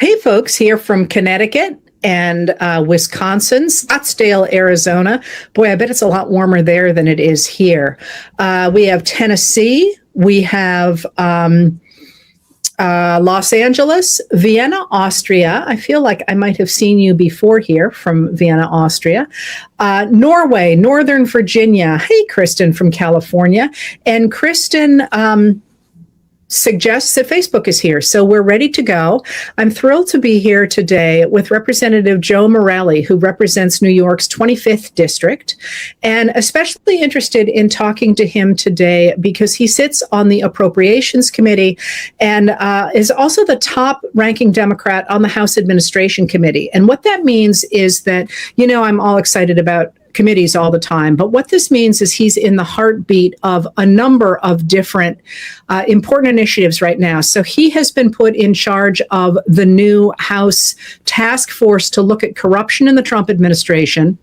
Hey, folks, here from Connecticut and Wisconsin, Scottsdale, Arizona. Boy, I bet it's a lot warmer there than it is here. We have Tennessee. We have Los Angeles, Vienna, Austria. I feel like I might have seen you before here from Vienna, Austria. Norway, Northern Virginia. Hey, Kristen from California. And Kristen suggests that Facebook is here. So we're ready to go. I'm thrilled to be here today with Representative Joe Morelli, who represents New York's 25th district, and especially interested in talking to him today because he sits on the Appropriations Committee and is also the top ranking Democrat on the House Administration Committee. And what that means is that, I'm all excited about committees all the time. But what this means is he's in the heartbeat of a number of different important initiatives right now. So he has been put in charge of the new House task force to look at corruption in the Trump administration.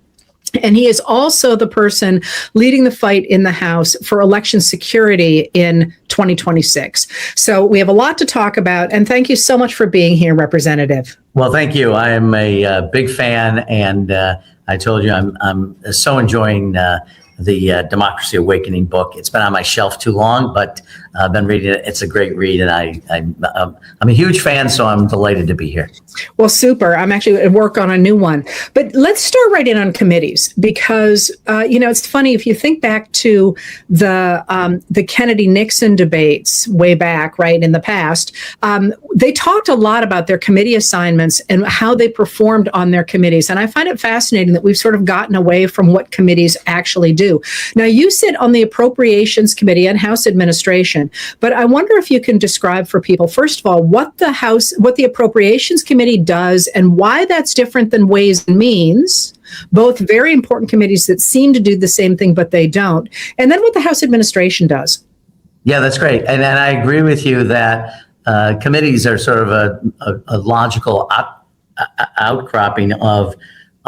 And he is also the person leading the fight in the House for election security in 2026. So we have a lot to talk about. And thank you so much for being here, Representative. Well, thank you. I am a big fan, and I told you I'm so enjoying the Democracy Awakening book. It's been on my shelf too long, but I've been reading it. It's a great read, and I'm a huge fan, so I'm delighted to be here. Well, super. I'm actually at work on a new one. But let's start right in on committees because, it's funny, if you think back to the Kennedy-Nixon debates way back, right, in the past, they talked a lot about their committee assignments and how they performed on their committees. And I find it fascinating that we've sort of gotten away from what committees actually do. Now, you sit on the Appropriations Committee and House Administration, but I wonder if you can describe for people, first of all, what the Appropriations Committee does and why that's different than Ways and Means, both very important committees that seem to do the same thing, but they don't, and then what the House Administration does. Yeah, that's great. And I agree with you that committees are sort of a logical outcropping of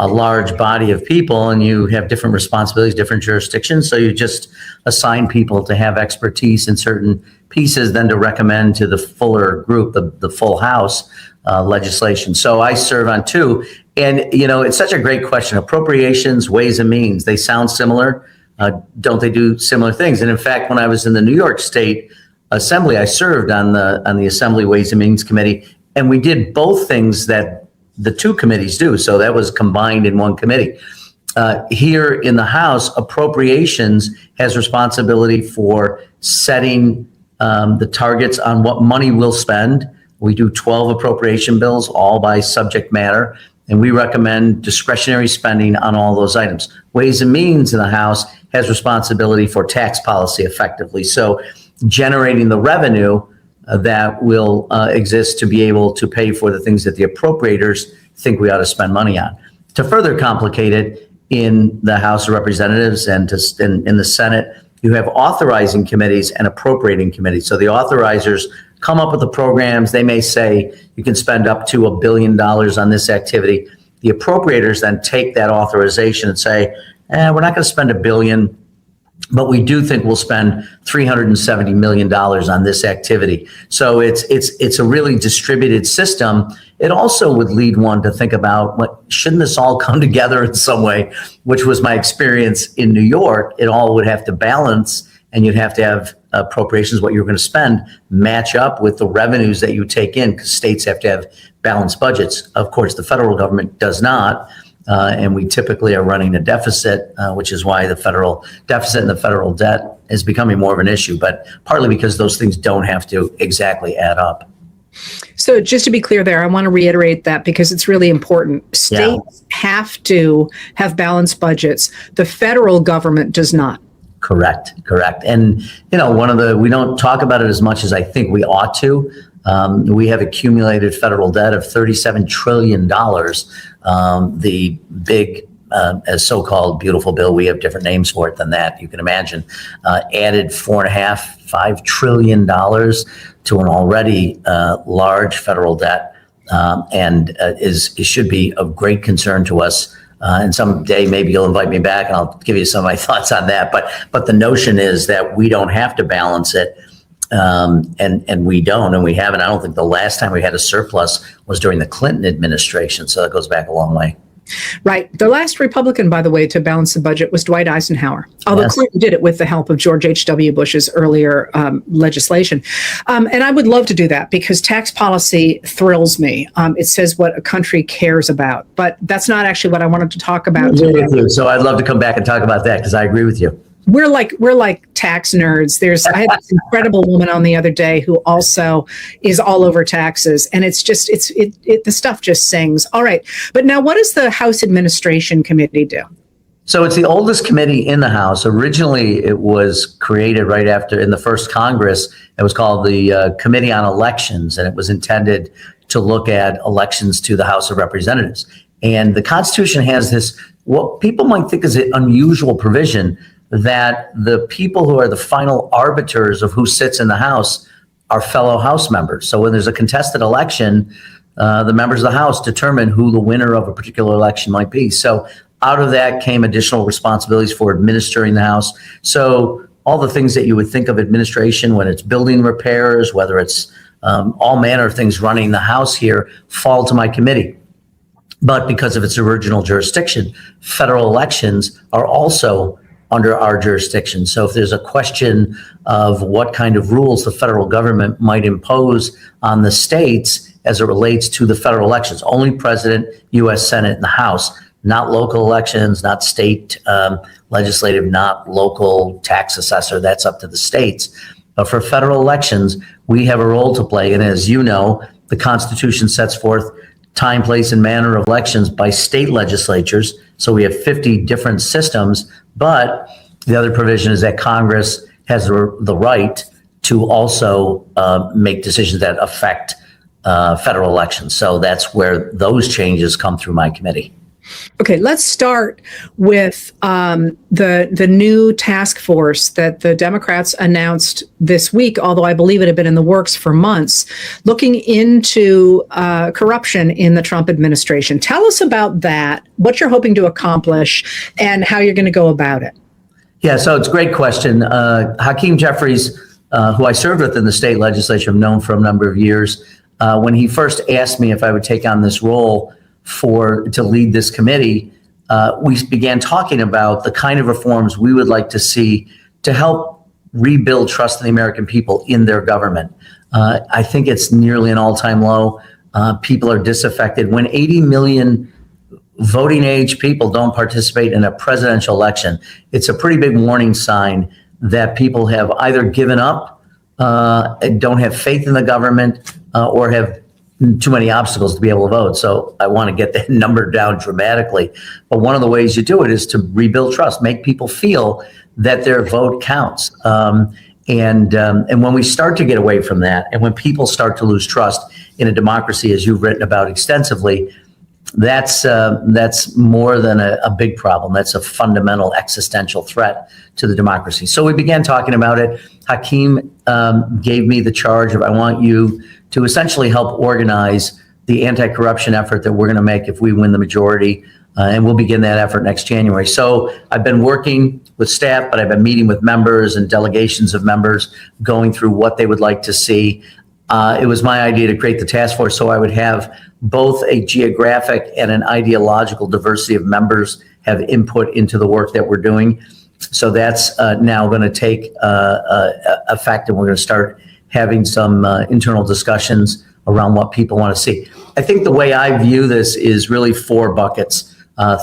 a large body of people, and you have different responsibilities, different jurisdictions. So you just assign people to have expertise in certain pieces, then to recommend to the fuller group, the full House legislation. So I serve on two. And, it's such a great question. Appropriations, Ways and Means, they sound similar. Don't they do similar things? And in fact, when I was in the New York State Assembly, I served on the Assembly Ways and Means Committee, and we did both things that the two committees do. So that was combined in one committee. Here in the House, Appropriations has responsibility for setting the targets on what money we'll spend. We do 12 appropriation bills, all by subject matter, and we recommend discretionary spending on all those items. Ways and Means in the House has responsibility for tax policy effectively. So generating the revenue that will exist to be able to pay for the things that the appropriators think we ought to spend money on. To further complicate it, in the House of Representatives and in the Senate, you have authorizing committees and appropriating committees. So the authorizers come up with the programs. They may say you can spend up to $1 billion on this activity. The appropriators then take that authorization and say, we're not going to spend $1 billion. But we do think we'll spend $370 million on this activity. So it's a really distributed system. It also would lead one to think about, shouldn't this all come together in some way, which was my experience in New York. It all would have to balance, and you'd have to have appropriations, what you're going to spend, match up with the revenues that you take in, because states have to have balanced budgets. Of course, the federal government does not. And we typically are running a deficit, which is why the federal deficit and the federal debt is becoming more of an issue, but partly because those things don't have to exactly add up. So just to be clear there, I want to reiterate that because it's really important. States have to have balanced budgets. The federal government does not. Correct. And, we don't talk about it as much as I think we ought to. We have accumulated federal debt of $37 trillion. The big, so-called beautiful bill, we have different names for it than that, you can imagine, added $4.5 trillion to an already large federal debt, and it should be of great concern to us. And someday maybe you'll invite me back and I'll give you some of my thoughts on that. But the notion is that we don't have to balance it. And we don't, and we haven't. I don't think the last time we had a surplus was during the Clinton administration. So that goes back a long way. Right. The last Republican, by the way, to balance the budget was Dwight Eisenhower, although Yes. Clinton did it with the help of George H.W. Bush's earlier legislation. And I would love to do that because tax policy thrills me. It says what a country cares about. But that's not actually what I wanted to talk about today. So I'd love to come back and talk about that because I agree with you. We're like tax nerds. I had this incredible woman on the other day who also is all over taxes, and it's just the stuff just sings. All right, but now what does the House Administration Committee do? So it's the oldest committee in the House. Originally, it was created right after in the first Congress. It was called the Committee on Elections, and it was intended to look at elections to the House of Representatives. And the Constitution has this, what people might think is an unusual provision, that the people who are the final arbiters of who sits in the House are fellow House members. So when there's a contested election, the members of the House determine who the winner of a particular election might be. So out of that came additional responsibilities for administering the House. So all the things that you would think of administration, when it's building repairs, whether it's all manner of things running the House here, fall to my committee. But because of its original jurisdiction, federal elections are also under our jurisdiction. So if there's a question of what kind of rules the federal government might impose on the states as it relates to the federal elections, only president, U.S. Senate, and the House, not local elections, not state legislative, not local tax assessor, that's up to the states. But for federal elections, we have a role to play. And as you know, the Constitution sets forth time, place, and manner of elections by state legislatures. So we have 50 different systems, but the other provision is that Congress has the right to also make decisions that affect federal elections. So that's where those changes come through my committee. Okay, let's start with the new task force that the Democrats announced this week, although I believe it had been in the works for months, looking into corruption in the Trump administration. Tell us about that, what you're hoping to accomplish, and how you're going to go about it. Yeah, so it's a great question. Hakeem Jeffries, who I served with in the state legislature, I've known for a number of years, when he first asked me if I would take on this role to lead this committee, we began talking about the kind of reforms we would like to see to help rebuild trust in the American people in their government. I think it's nearly an all-time low. People are disaffected. When 80 million voting age people don't participate in a presidential election, it's a pretty big warning sign that people have either given up, don't have faith in the government, or have too many obstacles to be able to vote. So I want to get that number down dramatically. But one of the ways you do it is to rebuild trust, make people feel that their vote counts. And when we start to get away from that, and when people start to lose trust in a democracy, as you've written about extensively, that's more than a big problem. That's a fundamental existential threat to the democracy. So we began talking about it. Hakeem gave me the charge of, I want you to essentially help organize the anti-corruption effort that we're going to make if we win the majority. And we'll begin that effort next January. So I've been working with staff, but I've been meeting with members and delegations of members, going through what they would like to see. It was my idea to create the task force so I would have both a geographic and an ideological diversity of members have input into the work that we're doing. So that's now going to take effect, and we're going to start having some internal discussions around what people want to see. I think the way I view this is really 4 buckets.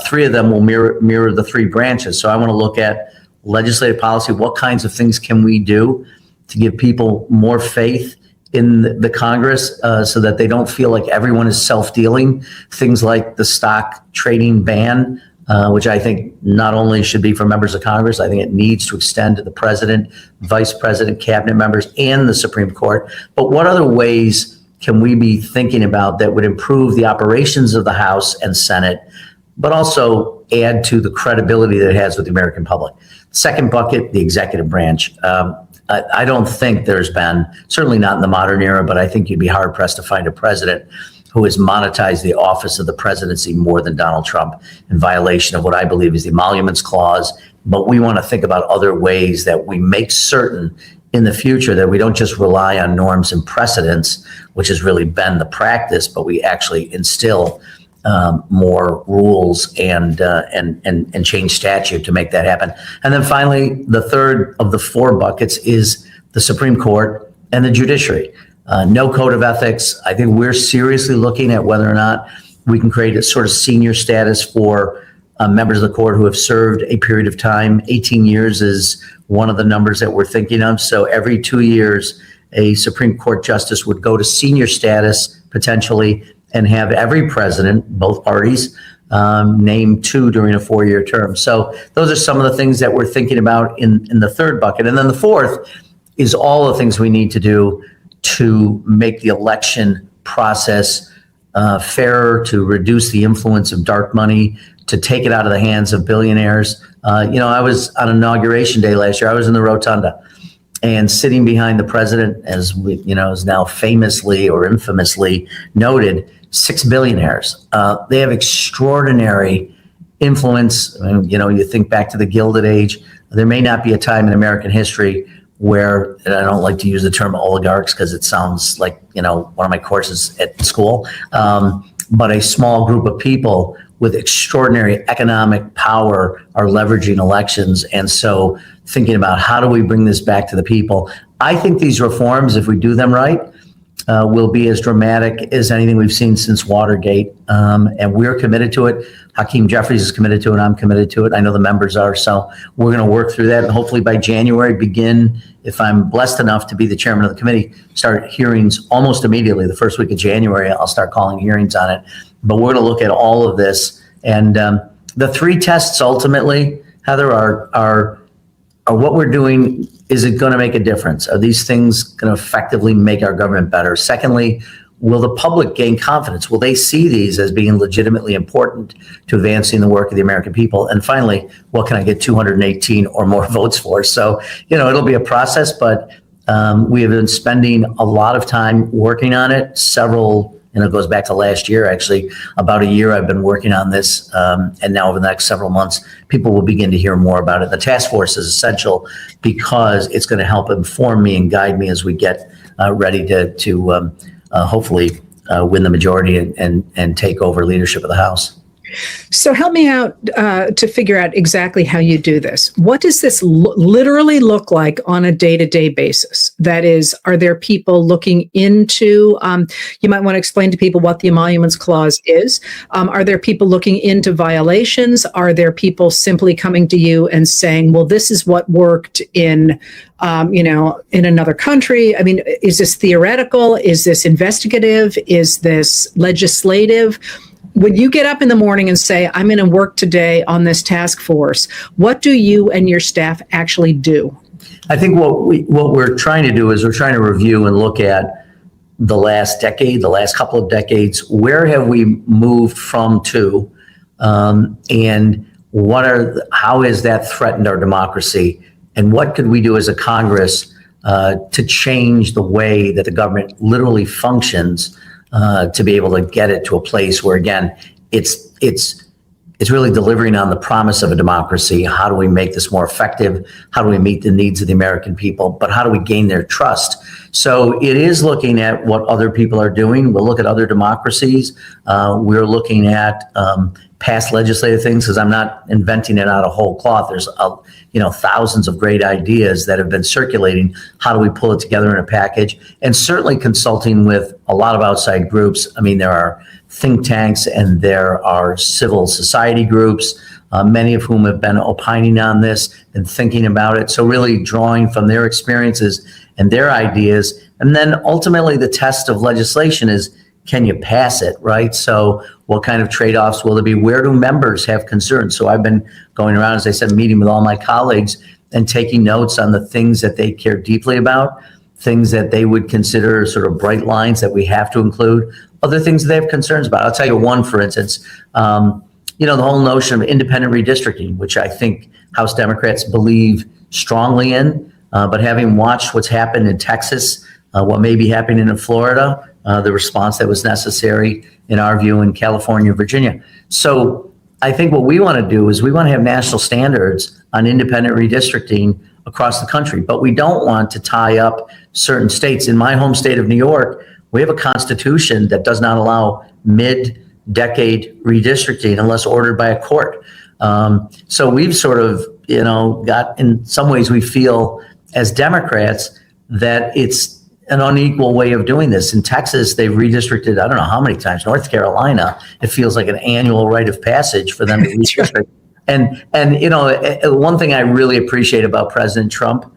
3 of them will mirror the 3 branches. So I want to look at legislative policy. What kinds of things can we do to give people more faith in the Congress so that they don't feel like everyone is self-dealing? Things like the stock trading ban, which I think not only should be for members of Congress, I think it needs to extend to the president, vice president, cabinet members, and the Supreme Court. But what other ways can we be thinking about that would improve the operations of the House and Senate, but also add to the credibility that it has with the American public? Second bucket, the executive branch. I don't think there's been, certainly not in the modern era, but I think you'd be hard pressed to find a president who has monetized the office of the presidency more than Donald Trump, in violation of what I believe is the Emoluments Clause. But we want to think about other ways that we make certain in the future, that we don't just rely on norms and precedents, which has really been the practice, but we actually instill more rules and change statute to make that happen. And then finally, the third of the four buckets is the Supreme Court and the judiciary. No code of ethics. I think we're seriously looking at whether or not we can create a sort of senior status for members of the court who have served a period of time. 18 years is one of the numbers that we're thinking of. So every 2 years, a Supreme Court justice would go to senior status potentially and have every president, both parties, name two during a 4-year term. So those are some of the things that we're thinking about in the third bucket. And then the fourth is all the things we need to do to make the election process fairer, to reduce the influence of dark money, to take it out of the hands of billionaires. I was on Inauguration Day last year. I was in the rotunda and sitting behind the president, as we, is now famously or infamously noted, 6 billionaires. They have extraordinary influence. You think back to the Gilded Age. There may not be a time in American history where, and I don't like to use the term oligarchs because it sounds like, one of my courses at school, but a small group of people with extraordinary economic power are leveraging elections. And so thinking about how do we bring this back to the people? I think these reforms, if we do them right, will be as dramatic as anything we've seen since Watergate. And we're committed to it. Hakeem Jeffries is committed to it. I'm committed to it. I know the members are. So we're going to work through that and hopefully by January begin, if I'm blessed enough to be the chairman of the committee, start hearings almost immediately. The first week of January, I'll start calling hearings on it. But we're going to look at all of this. And the three tests ultimately, Heather, are what we're doing. Is it going to make a difference? Are these things going to effectively make our government better? Secondly, will the public gain confidence? Will they see these as being legitimately important to advancing the work of the American people? And finally, what can I get 218 or more votes for? So, it'll be a process, but we have been spending a lot of time working on it. It goes back to last year, actually. About a year I've been working on this, and now over the next several months, people will begin to hear more about it. The task force is essential because it's going to help inform me and guide me as we get ready to hopefully win the majority and take over leadership of the House. So help me out to figure out exactly how you do this. What does this literally look like on a day-to-day basis? That is, are there people looking into, you might want to explain to people what the Emoluments Clause is. Are there people looking into violations? Are there people simply coming to you and saying, well, this is what worked in another country? I mean, is this theoretical? Is this investigative? Is this legislative? When you get up in the morning and say, I'm going to work today on this task force, what do you and your staff actually do? I think what we're trying to do is we're trying to review and look at the last decade, the last couple of decades. Where have we moved from to, and how has that threatened our democracy? And what could we do as a Congress to change the way that the government literally functions, to be able to get it to a place where, again, it's really delivering on the promise of a democracy. How do we make this more effective? How do we meet the needs of the American people? But how do we gain their trust? So it is looking at what other people are doing. We'll look at other democracies. We're looking at past legislative things, because I'm not inventing it out of whole cloth. There's thousands of great ideas that have been circulating. How do we pull it together in a package? And certainly consulting with a lot of outside groups. I mean, there are think tanks and there are civil society groups, many of whom have been opining on this and thinking about it. So really drawing from their experiences and their ideas. And then ultimately the test of legislation is, can you pass it, right? So what kind of trade-offs will there be? Where do members have concerns? So I've been going around, as I said, meeting with all my colleagues and taking notes on the things that they care deeply about, things that they would consider sort of bright lines that we have to include, other things that they have concerns about. I'll tell you one, for instance, the whole notion of independent redistricting, which I think House Democrats believe strongly in, but having watched what's happened in Texas, what may be happening in Florida, the response that was necessary, in our view, in California, Virginia. So I think what we want to do is we want to have national standards on independent redistricting across the country, but we don't want to tie up certain states. In my home state of New York, we have a constitution that does not allow mid-decade redistricting unless ordered by a court. So we've sort of, got, in some ways we feel as Democrats that it's an unequal way of doing this. In Texas, they've redistricted, I don't know how many times. North Carolina, it feels like an annual rite of passage for them to redistrict. And one thing I really appreciate about President Trump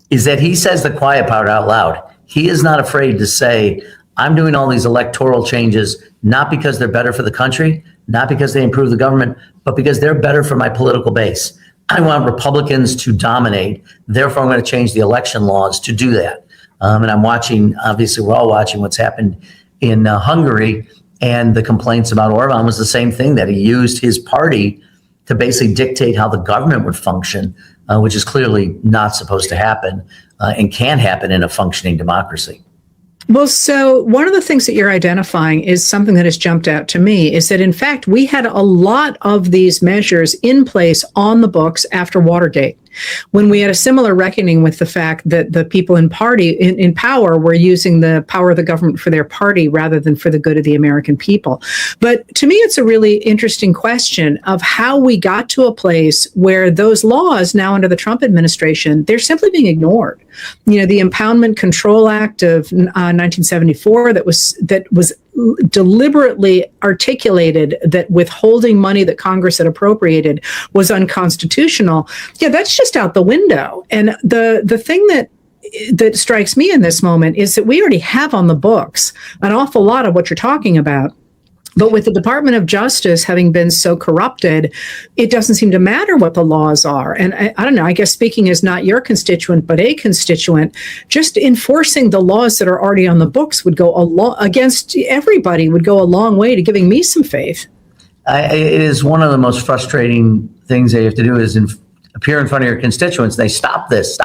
is that he says the quiet part out loud. He is not afraid to say, I'm doing all these electoral changes, not because they're better for the country, not because they improve the government, but because they're better for my political base. I want Republicans to dominate. Therefore, I'm going to change the election laws to do that. And I'm watching, obviously, we're all watching what's happened in Hungary. And the complaints about Orban was the same thing, that he used his party to basically dictate how the government would function, which is clearly not supposed to happen and can't happen in a functioning democracy. Well, so one of the things that you're identifying is something that has jumped out to me is that, in fact, we had a lot of these measures in place on the books after Watergate, when we had a similar reckoning with the fact that the people in power were using the power of the government for their party rather than for the good of the American people. But to me, it's a really interesting question of how we got to a place where those laws now under the Trump administration, they're simply being ignored. The Impoundment Control Act of 1974 that was deliberately articulated that withholding money that Congress had appropriated was unconstitutional. Yeah, that's just out the window. And the thing that strikes me in this moment is that we already have on the books an awful lot of what you're talking about. But with the Department of Justice having been so corrupted, it doesn't seem to matter what the laws are. And I don't know, I guess speaking as not your constituent, but a constituent, just enforcing the laws that are already on the books would go against everybody, would go a long way to giving me some faith. It is one of the most frustrating things that you have to do is appear in front of your constituents. They stop this.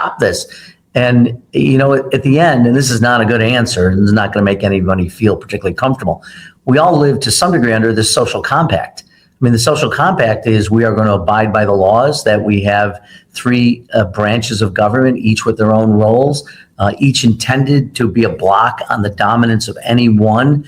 And, at the end, and this is not a good answer, and it's not going to make anybody feel particularly comfortable. We all live to some degree under this social compact. I mean, the social compact is we are going to abide by the laws, that we have three branches of government, each with their own roles, each intended to be a block on the dominance of any one.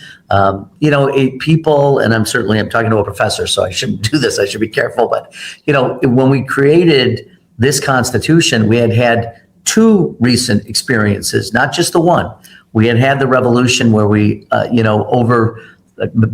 People, and I'm talking to a professor, so I shouldn't do this. I should be careful. But, when we created this Constitution, we had two recent experiences, not just the one. We had the revolution where we,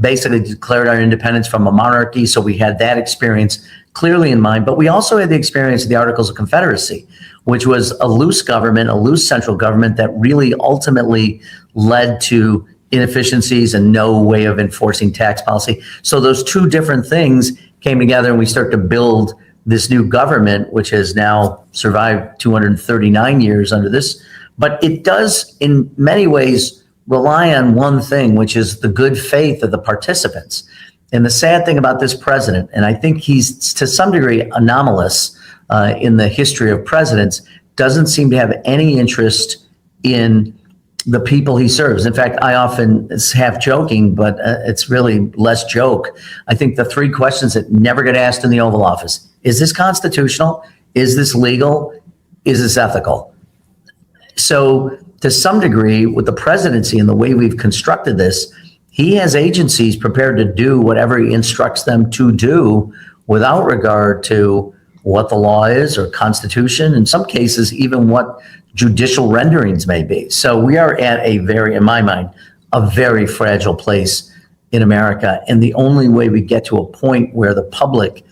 basically declared our independence from a monarchy. So we had that experience clearly in mind. But we also had the experience of the Articles of Confederacy, which was a loose government, a loose central government that really ultimately led to inefficiencies and no way of enforcing tax policy. So those two different things came together, and we start to build this new government, which has now survived 239 years under this. But it does, in many ways, rely on one thing, which is the good faith of the participants. And the sad thing about this president, and I think he's to some degree anomalous in the history of presidents, doesn't seem to have any interest in the people he serves. In fact, I often, it's half joking, but it's really less joke. I think the three questions that never get asked in the Oval Office: is this constitutional? Is this legal? Is this ethical? So to some degree, with the presidency and the way we've constructed this, he has agencies prepared to do whatever he instructs them to do without regard to what the law is or constitution, in some cases, even what judicial renderings may be. So we are at in my mind, a very fragile place in America. And the only way we get to a point where the public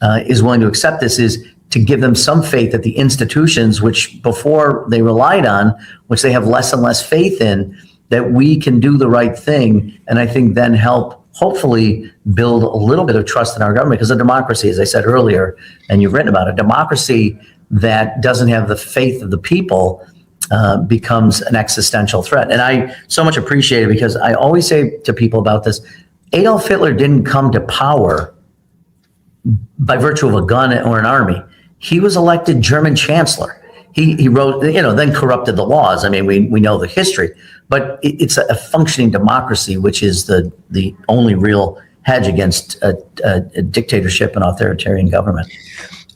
is willing to accept this is to give them some faith that the institutions, which before they relied on, which they have less and less faith in, that we can do the right thing. And I think then help hopefully build a little bit of trust in our government, because a democracy, as I said earlier, and you've written about, a democracy that doesn't have the faith of the people becomes an existential threat. And I so much appreciate it, because I always say to people about this, Adolf Hitler didn't come to power by virtue of a gun or an army. He was elected German chancellor. He wrote, then corrupted the laws. I mean, we know the history, but it's a functioning democracy, which is the only real hedge against a dictatorship and authoritarian government.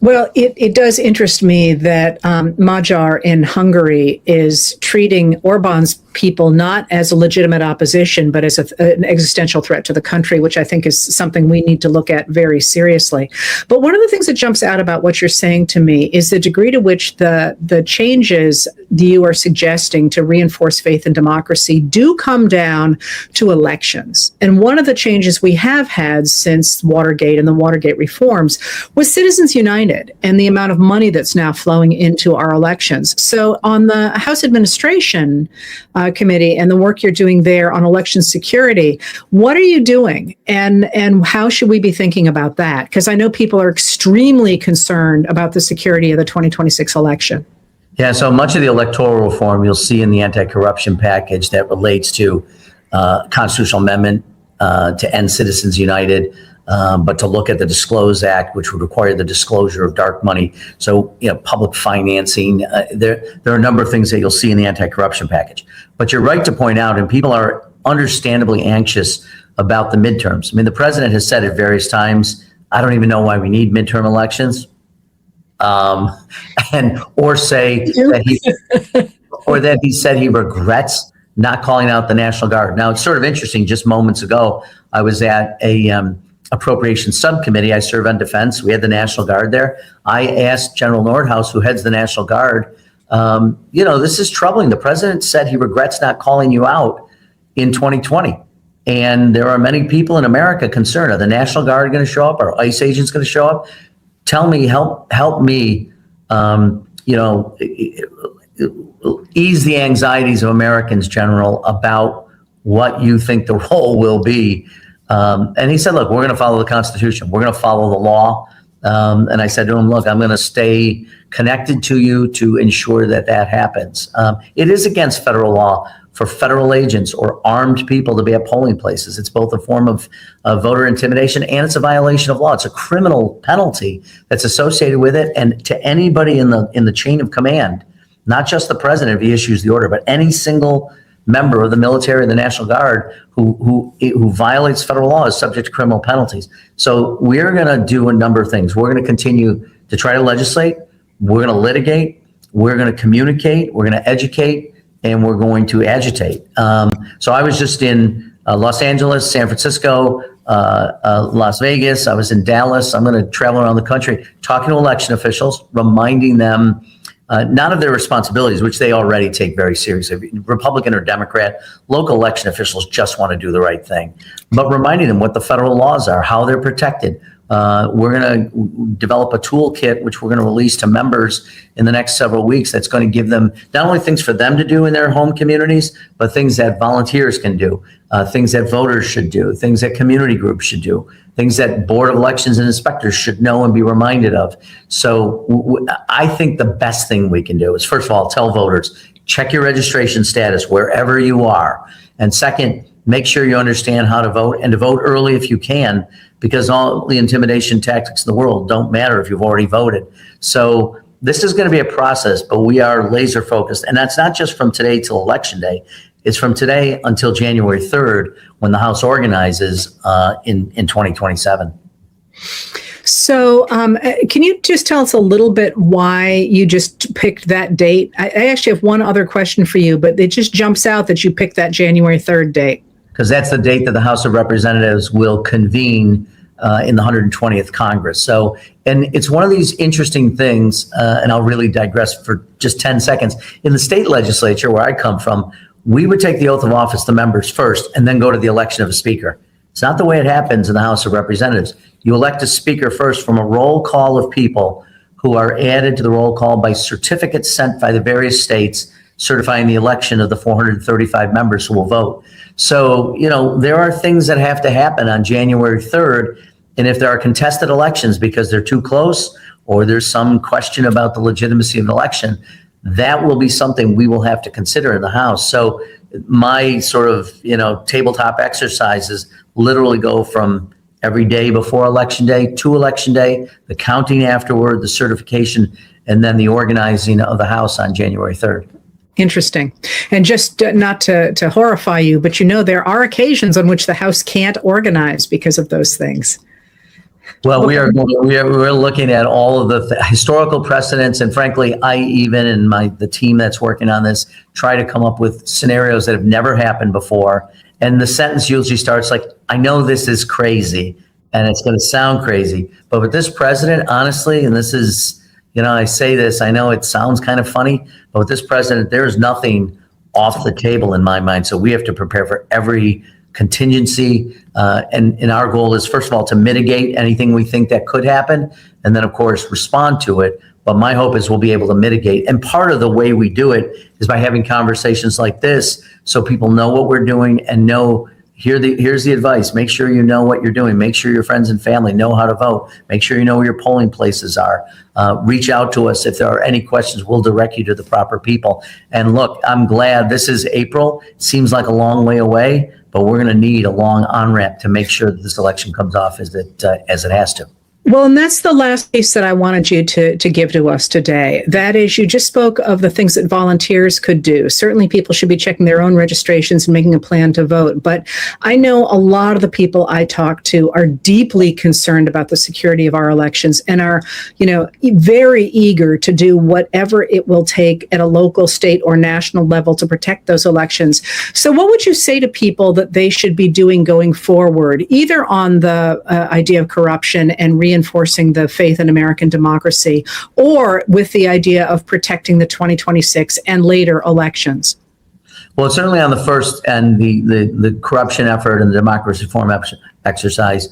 Well, it does interest me that Magyar in Hungary is treating Orban's people not as a legitimate opposition, but as an existential threat to the country, which I think is something we need to look at very seriously. But one of the things that jumps out about what you're saying to me is the degree to which the changes you are suggesting to reinforce faith in democracy do come down to elections. And one of the changes we have had since Watergate and the Watergate reforms was Citizens United and the amount of money that's now flowing into our elections. So on the House Administration Committee and the work you're doing there on election security, what are you doing, and how should we be thinking about that? Because I know people are extremely concerned about the security of the 2026 election. Yeah, so much of the electoral reform you'll see in the anti-corruption package that relates to constitutional amendment to end Citizens United, but to look at the Disclose Act, which would require the disclosure of dark money. So, public financing. There are a number of things that you'll see in the anti-corruption package. But you're right to point out, and people are understandably anxious about the midterms. I mean, the president has said at various times, I don't even know why we need midterm elections. Or that he said he regrets not calling out the National Guard. Now, it's sort of interesting. Just moments ago, I was at a appropriations subcommittee. I serve on defense. We had the National Guard there. I asked General Nordhaus, who heads the National Guard, this is troubling. The president said he regrets not calling you out in 2020. And there are many people in America concerned. Are the National Guard going to show up? Are ICE agents going to show up? Tell me, help me, ease the anxieties of Americans, General, about what you think the role will be. And he said, look, we're going to follow the Constitution. We're going to follow the law. And I said to him, look, I'm going to stay connected to you to ensure that happens. It is against federal law for federal agents or armed people to be at polling places. It's both a form of voter intimidation and it's a violation of law. It's a criminal penalty that's associated with it. And to anybody in the chain of command, not just the president if he issues the order, but any single member of the military or the National Guard who violates federal law is subject to criminal penalties. So we're going to do a number of things. We're going to continue to try to legislate. We're going to litigate. We're going to communicate. We're going to educate. And we're going to agitate. So I was just in Los Angeles, San Francisco, Las Vegas. I was in Dallas. I'm going to travel around the country talking to election officials, reminding them not of their responsibilities, which they already take very seriously. Republican or Democrat, local election officials just want to do the right thing, but reminding them what the federal laws are, how they're protected. We're going to develop a toolkit, which we're going to release to members in the next several weeks. That's going to give them not only things for them to do in their home communities, but things that volunteers can do, things that voters should do, things that community groups should do, things that Board of Elections and inspectors should know and be reminded of. So I think the best thing we can do is, first of all, tell voters, check your registration status wherever you are. And second, make sure you understand how to vote and to vote early if you can, because all the intimidation tactics in the world don't matter if you've already voted. So this is going to be a process, but we are laser focused. And that's not just from today till Election Day. It's from today until January 3rd when the House organizes in 2027. So can you just tell us a little bit why you just picked that date? I actually have one other question for you, but it just jumps out that you picked that January 3rd date. Because that's the date that the House of Representatives will convene in the 120th Congress. So, and it's one of these interesting things, and I'll really digress for just 10 seconds. In the state legislature where I come from, we would take the oath of office to members first and then go to the election of a speaker. It's not the way it happens in the House of Representatives. You elect a speaker first from a roll call of people who are added to the roll call by certificates sent by the various states certifying the election of the 435 members who will vote. So, there are things that have to happen on January 3rd. And if there are contested elections because they're too close or there's some question about the legitimacy of an election, that will be something we will have to consider in the House. So my sort of, tabletop exercises literally go from every day before Election Day to Election Day, the counting afterward, the certification, and then the organizing of the House on January 3rd. Interesting. And just not to horrify you, but there are occasions on which the House can't organize because of those things. Well, we're looking at all of the historical precedents, and frankly, I even and the team that's working on this try to come up with scenarios that have never happened before. And the sentence usually starts like, "I know this is crazy, and it's going to sound crazy, but with this president, honestly, and this is, I say this, I know it sounds kind of funny, but with this president, there's nothing off the table in my mind. So we have to prepare for every contingency. And our goal is, first of all, to mitigate anything we think that could happen, and then, of course, respond to it. But my hope is we'll be able to mitigate. And part of the way we do it is by having conversations like this so people know what we're doing and know, here's the advice. Make sure you know what you're doing. Make sure your friends and family know how to vote. Make sure you know where your polling places are. Reach out to us if there are any questions. We'll direct you to the proper people. And look, I'm glad this is April. Seems like a long way away, but we're going to need a long on-ramp to make sure that this election comes off as it has to. Well, and that's the last piece that I wanted you to give to us today. That is, you just spoke of the things that volunteers could do. Certainly people should be checking their own registrations and making a plan to vote. But I know a lot of the people I talk to are deeply concerned about the security of our elections and are, very eager to do whatever it will take at a local, state, or national level to protect those elections. So what would you say to people that they should be doing going forward, either on the idea of corruption and reinforcing the faith in American democracy, or with the idea of protecting the 2026 and later elections? Well, certainly on the first and the corruption effort and the democracy reform exercise,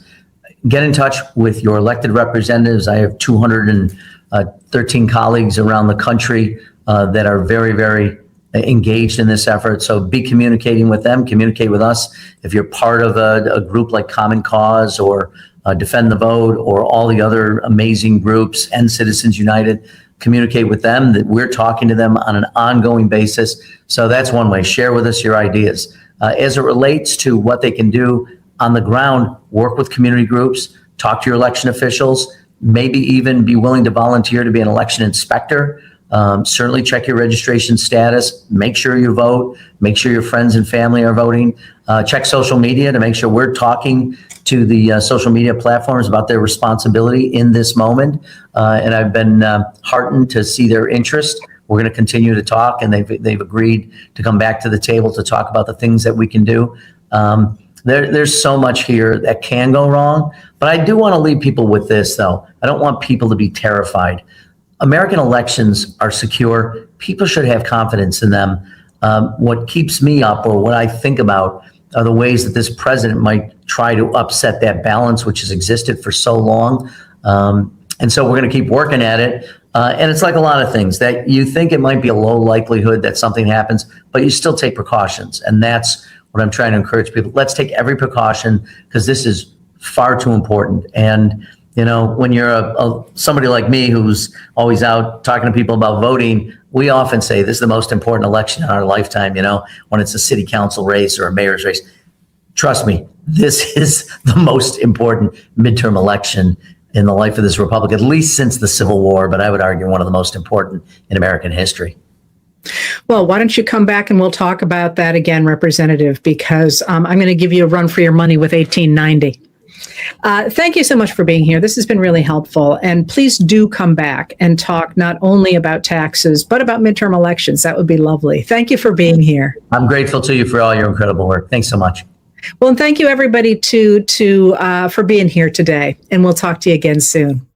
get in touch with your elected representatives. I have 213 colleagues around the country that are very, very engaged in this effort. So be communicating with them, communicate with us. If you're part of a group like Common Cause or Defend the Vote or all the other amazing groups and Citizens United, communicate with them. That we're talking to them on an ongoing basis. So that's one way. Share with us your ideas. As it relates to what they can do on the ground, work with community groups, talk to your election officials, maybe even be willing to volunteer to be an election inspector. Certainly check your registration status, make sure you vote, make sure your friends and family are voting, check social media to make sure we're talking to the social media platforms about their responsibility in this moment. And I've been heartened to see their interest. We're going to continue to talk, and they've agreed to come back to the table to talk about the things that we can do. There's so much here that can go wrong, but I do want to leave people with this, though. I don't want people to be terrified. American elections are secure. People should have confidence in them. What keeps me up, or what I think about, are the ways that this president might try to upset that balance which has existed for so long. And so we're going to keep working at it. And it's like a lot of things that you think it might be a low likelihood that something happens, but you still take precautions. And that's what I'm trying to encourage people. Let's take every precaution, because this is far too important. And when you're somebody like me who's always out talking to people about voting, we often say this is the most important election in our lifetime, when it's a city council race or a mayor's race. Trust me, this is the most important midterm election in the life of this republic, at least since the Civil War, but I would argue one of the most important in American history. Well, why don't you come back and we'll talk about that again, Representative, because I'm going to give you a run for your money with 1890. Thank you so much for being here. This has been really helpful. And please do come back and talk not only about taxes, but about midterm elections. That would be lovely. Thank you for being here. I'm grateful to you for all your incredible work. Thanks so much. Well, and thank you, everybody, for being here today. And we'll talk to you again soon.